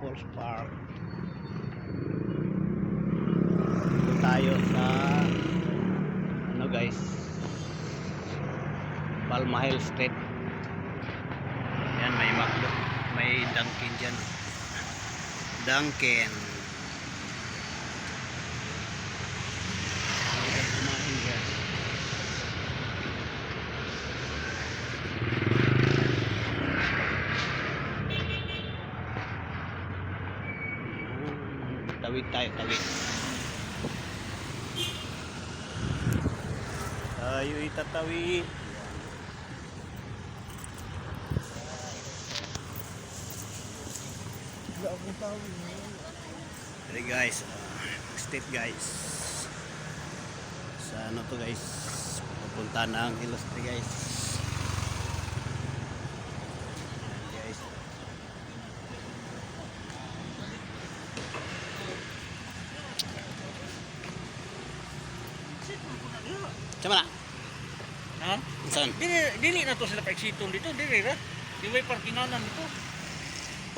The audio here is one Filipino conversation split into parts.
People's Park. Dito tayo sa ano guys, Palmahil Street. Yan, may McDo, may Dunkin dyan. Dunkin. Kumain dyan. Tawid tayo, tawid. Tayo itatawid. Hey guys, state guys. Sa ano to guys? Pupunta ng Ilustre guys. Ayan, guys. Sama na? Ha? Saan? Dili na to sila pa-exitong dito, dili ra. Di may parkinganan dito.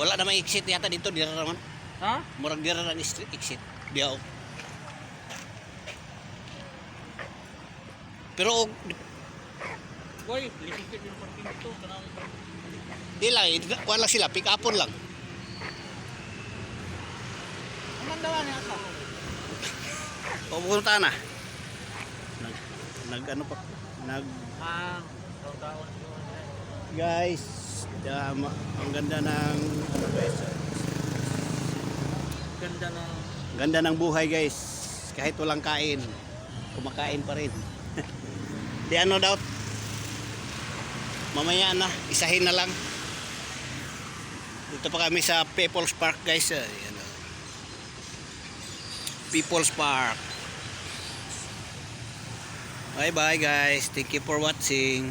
Wala na may exit yata dito, dira naman. Ha? Murag dira na ni street exit. Diyaw. Pero Boy, litigit yung parking dito. Kanang di lang, wala sila, pick upon lang. anong dawan niya ata? Pupunta na. Nag ano pa, nag Dawan guys, ang ganda ng ano guys. ganda na. Ganda ng buhay guys. Kahit walang kain, kumakain pa rin. Di ano daw. Mamaya na, isahin na lang. Dito pa kami sa People's Park guys. Ayan, People's Park. Bye bye guys. Thank you for watching.